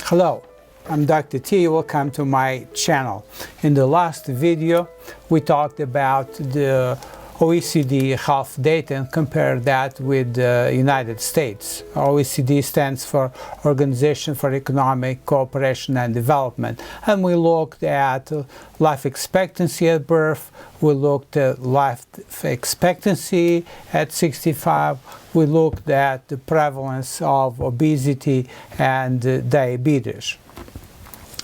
Hello, I'm Dr. T. Welcome to my channel. In the last video, we talked about the OECD health data and compared that with the United States. OECD stands for Organization for Economic Cooperation and Development. And we looked at life expectancy at birth, we looked at life expectancy at 65, we looked at the prevalence of obesity and diabetes.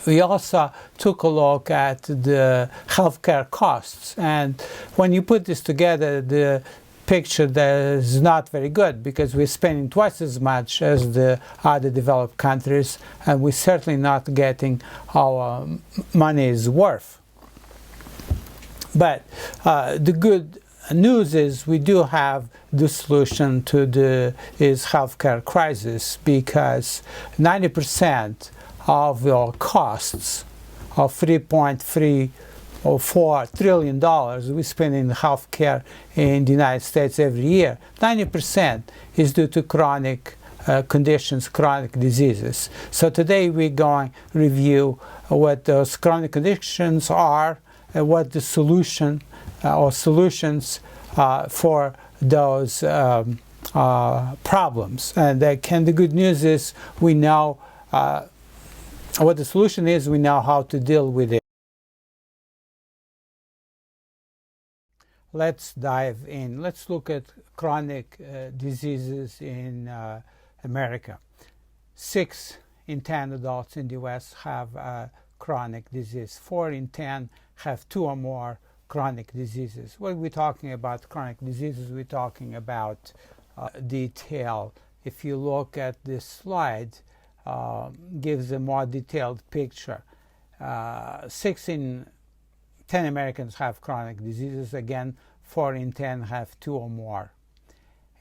We also took a look at the healthcare costs, and when you put this together, the picture is not very good because we're spending twice as much as the other developed countries, and we're certainly not getting our money's worth. But the good news is we do have the solution to this healthcare crisis, because 90% of the costs of $3.4 trillion we spend in healthcare in the United States every year, 90% is due to chronic conditions, chronic diseases. So today we're going to review what those chronic conditions are and what the solution or solutions for those problems. And the good news is we know what the solution is, we know how to deal with it. Let's dive in. Let's look at chronic diseases in America. 6 in 10 adults in the US have chronic disease. 4 in 10 have 2 or more chronic diseases. When we're talking about chronic diseases, we're talking about detail. If you look at this slide, gives a more detailed picture. 6 in 10 Americans have chronic diseases. Again, 4 in 10 have 2 or more.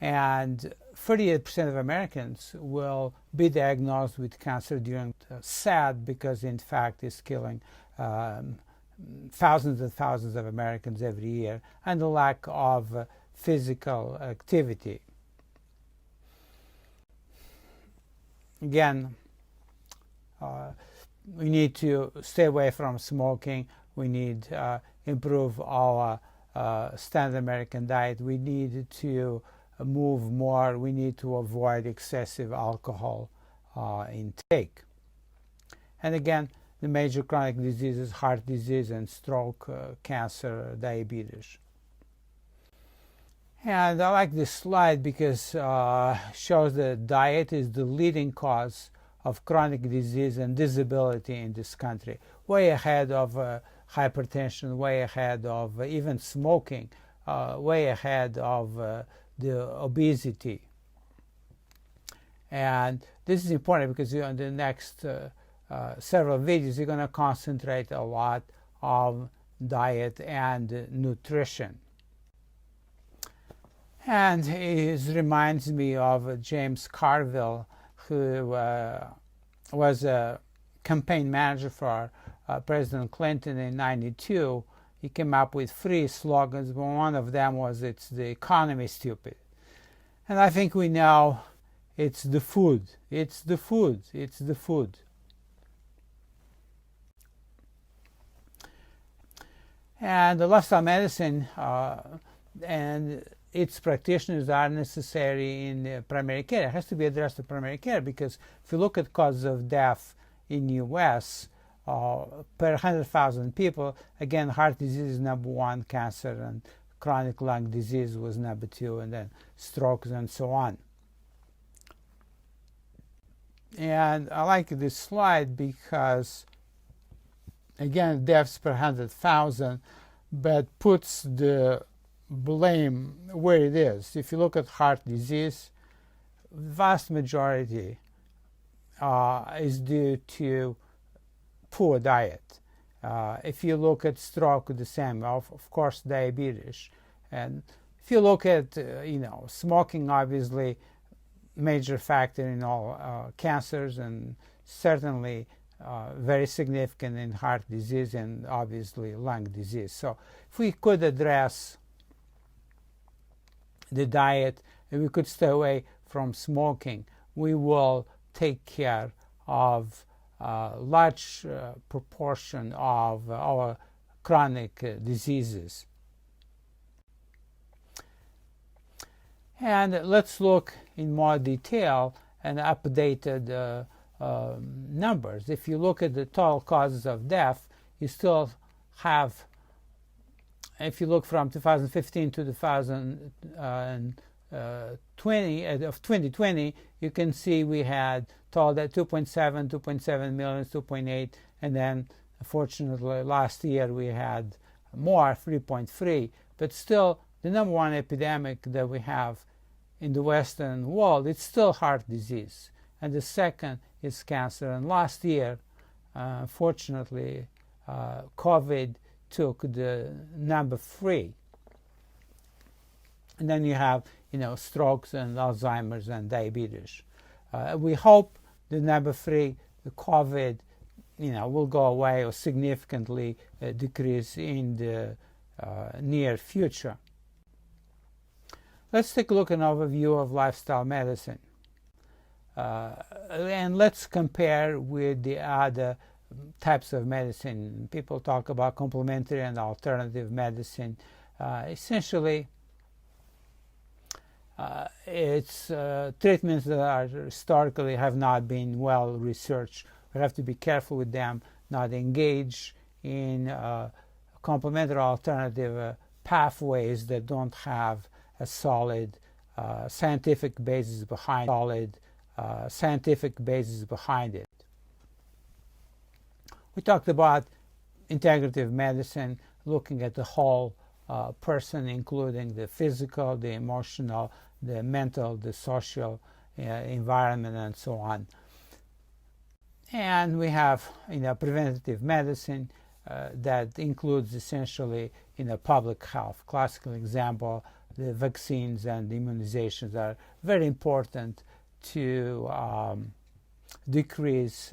And 38% of Americans will be diagnosed with cancer during sad, because in fact it's killing thousands and thousands of Americans every year, and the lack of physical activity. Again, we need to stay away from smoking. We need to improve our standard American diet. We need to move more. We need to avoid excessive alcohol intake. And again, the major chronic diseases: heart disease and stroke, cancer, diabetes. And I like this slide because it shows that diet is the leading cause of chronic disease and disability in this country, way ahead of hypertension, way ahead of even smoking, way ahead of the obesity. And this is important because in the next several videos you're going to concentrate a lot on diet and nutrition. And it reminds me of James Carville, who was a campaign manager for President Clinton in '92. He came up with 3 slogans, but one of them was, "It's the economy, stupid." And I think we know it's the food. It's the food. It's the food. And the lifestyle medicine and its practitioners are necessary in primary care. It has to be addressed in primary care, because if you look at causes of death in the US per 100,000 people, again, heart disease is #1, cancer and chronic lung disease was #2, and then strokes and so on. And I like this slide because, again, deaths per 100,000, but puts the blame where it is. If you look at heart disease, vast majority is due to poor diet. If you look at stroke, the same. Of course, diabetes. And if you look at smoking, obviously major factor in all cancers, and certainly very significant in heart disease and obviously lung disease. So if we could address the diet, and we could stay away from smoking, we will take care of large proportion of our chronic diseases. And let's look in more detail and updated numbers. If you look at the total causes of death, you still have, if you look from 2015 to 2020, you can see we had total at 2.7 million, 2.8, and then unfortunately last year we had more, 3.3. But still, the number one epidemic that we have in the Western world, it's still heart disease, and the second is cancer. And last year, unfortunately, COVID took the number 3. And then you have, strokes and Alzheimer's and diabetes. We hope the number 3, the COVID, will go away or significantly decrease in the near future. Let's take a look at an overview of lifestyle medicine. And let's compare with the other types of medicine. People talk about complementary and alternative medicine. Essentially, it's treatments that are historically have not been well researched. We have to be careful with them, not engage in complementary alternative pathways that don't have a solid scientific basis behind it. We talked about integrative medicine, looking at the whole person, including the physical, the emotional, the mental, the social environment, and so on. And we have preventative medicine that includes essentially public health. Classical example, the vaccines and immunizations are very important to decrease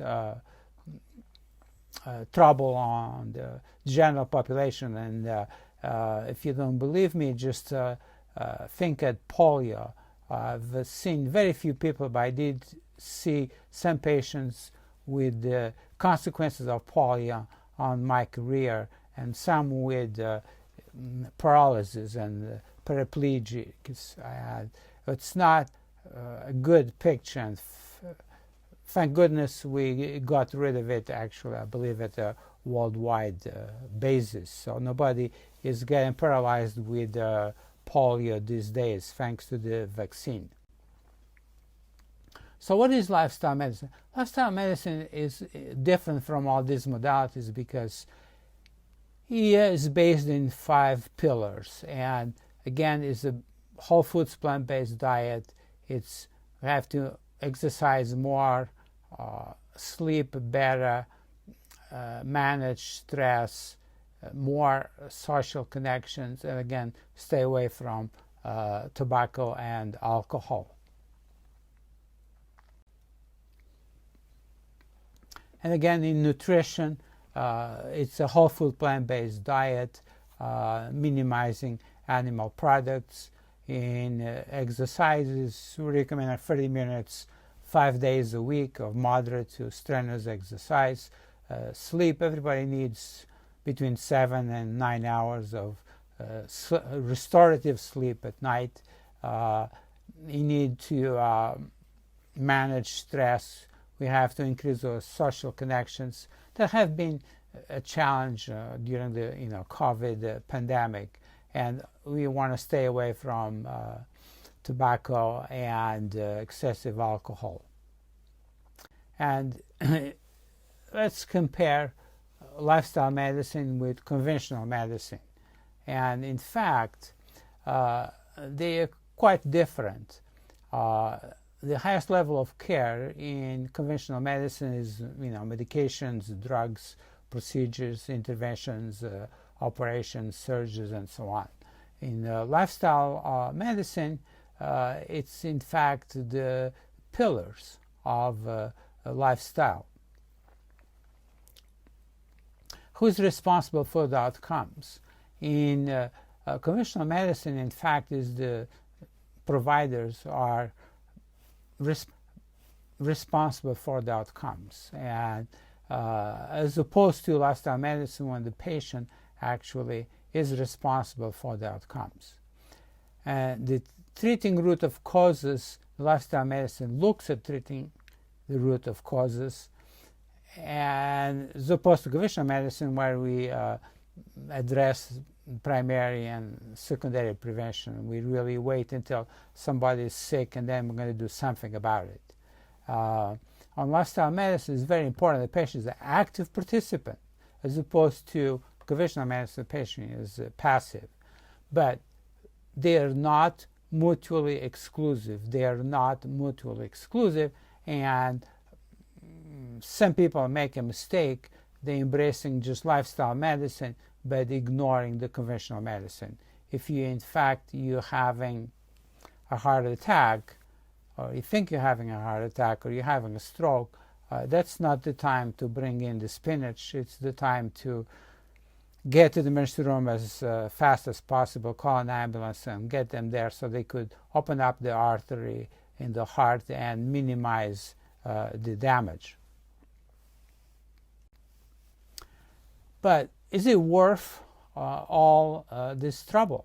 trouble on the general population. And if you don't believe me, just think at polio. I've seen very few people, but I did see some patients with the consequences of polio on my career, and some with paralysis and paraplegic. It's not a good picture, and thank goodness we got rid of it, actually, I believe, at a worldwide basis. So nobody is getting paralyzed with polio these days, thanks to the vaccine. So what is lifestyle medicine? Lifestyle medicine is different from all these modalities because it is based in 5 pillars. And again, it's a whole foods, plant-based diet. It's we have to exercise more, sleep better, manage stress, more social connections, and again, stay away from tobacco and alcohol. And again, in nutrition, it's a whole food plant-based diet, minimizing animal products. In exercises, we recommend 30 minutes, 5 days a week of moderate to strenuous exercise. Sleep, everybody needs between 7 and 9 hours of restorative sleep at night. You need to manage stress. We have to increase those social connections that have been a challenge during the COVID pandemic, and we want to stay away from tobacco and excessive alcohol. And let's compare lifestyle medicine with conventional medicine, and in fact they are quite different. The highest level of care in conventional medicine is, medications, drugs, procedures, interventions, operations, surgeries, and so on. In lifestyle medicine, it's in fact the pillars of a lifestyle. Who's responsible for the outcomes? In conventional medicine, in fact, is the providers are responsible for the outcomes, and as opposed to lifestyle medicine when the patient actually is responsible for the outcomes. And the treating root of causes, lifestyle medicine looks at treating the root of causes, and as opposed to conventional medicine where we address primary and secondary prevention. We really wait until somebody is sick and then we're going to do something about it. On lifestyle medicine, it's very important the patient is an active participant as opposed to conventional medicine, the patient is passive. But they are not mutually exclusive. They are not mutually exclusive, and some people make a mistake. They're embracing just lifestyle medicine but ignoring the conventional medicine. If you, in fact, you're having a heart attack, or you think you're having a heart attack, or you're having a stroke, that's not the time to bring in the spinach. It's the time to get to the emergency room as fast as possible, call an ambulance and get them there so they could open up the artery in the heart and minimize the damage. But is it worth all this trouble?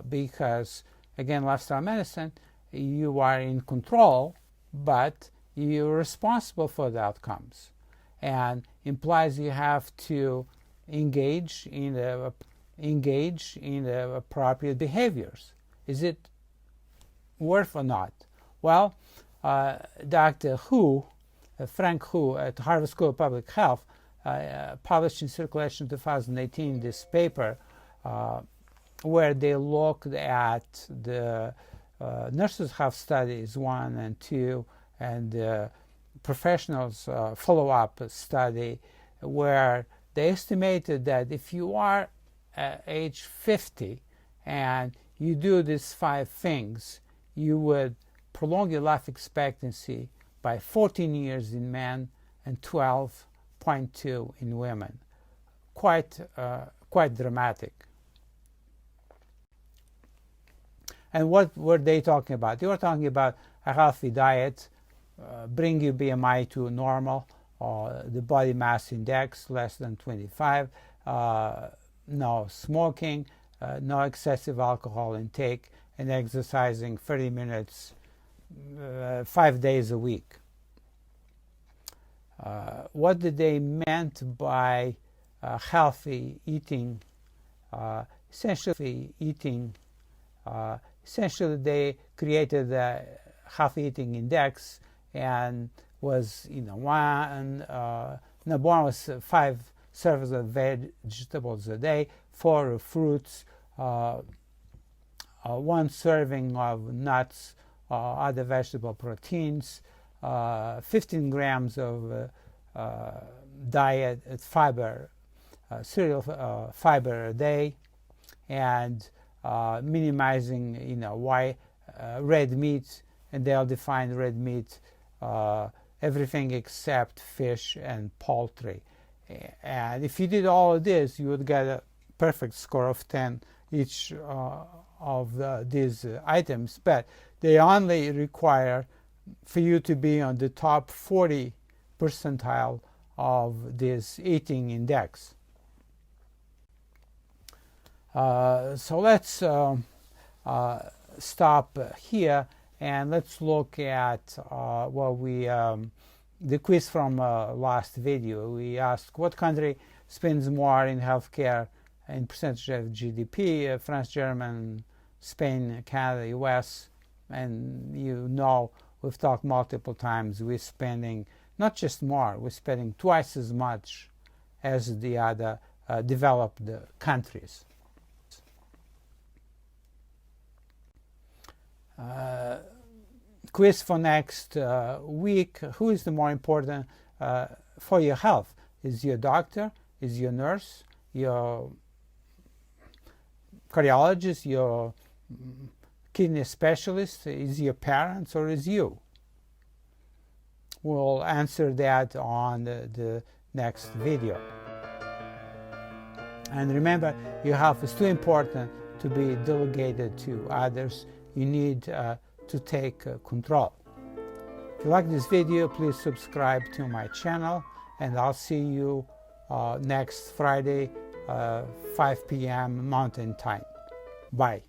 Because, again, lifestyle medicine, you are in control, but you're responsible for the outcomes, and implies you have to engage in the appropriate behaviors. Is it worth or not? Well, Dr. Frank Hu at Harvard School of Public Health published in Circulation 2018 this paper where they looked at the nurses' health studies 1 and 2 and professionals' follow-up study, where they estimated that if you are at age 50 and you do these 5 things, you would prolong your life expectancy by 14 years in men and 12.2 in women. Quite dramatic. And what were they talking about? They were talking about a healthy diet, bring your BMI to normal, the body mass index less than 25, no smoking, no excessive alcohol intake, and exercising 30 minutes 5 days a week. What did they meant by healthy eating? Essentially they created the healthy eating index, and was number one was 5 servings of vegetables a day, 4 fruits, 1 serving of nuts, other vegetable proteins, 15 grams of diet fiber, cereal fiber a day, and minimizing red meat, and they'll define red meat everything except fish and poultry. And if you did all of this, you would get a perfect score of 10 each of these items, but they only require for you to be on the top 40 percentile of this eating index. So let's stop here and let's look at the quiz from last video. We asked what country spends more in healthcare in percentage of GDP, France, Germany, Spain, Canada, US, and we've talked multiple times, we're spending not just more, we're spending twice as much as the other developed countries. Quiz for next week. Who is the more important for your health? Is your doctor? Is your nurse? Your cardiologist? Your kidney specialist? Is your parents, or is you? We'll answer that on the next video. And remember, your health is too important to be delegated to others. You need to take control. If you like this video, please subscribe to my channel, and I'll see you next Friday, 5 p.m. Mountain Time. Bye.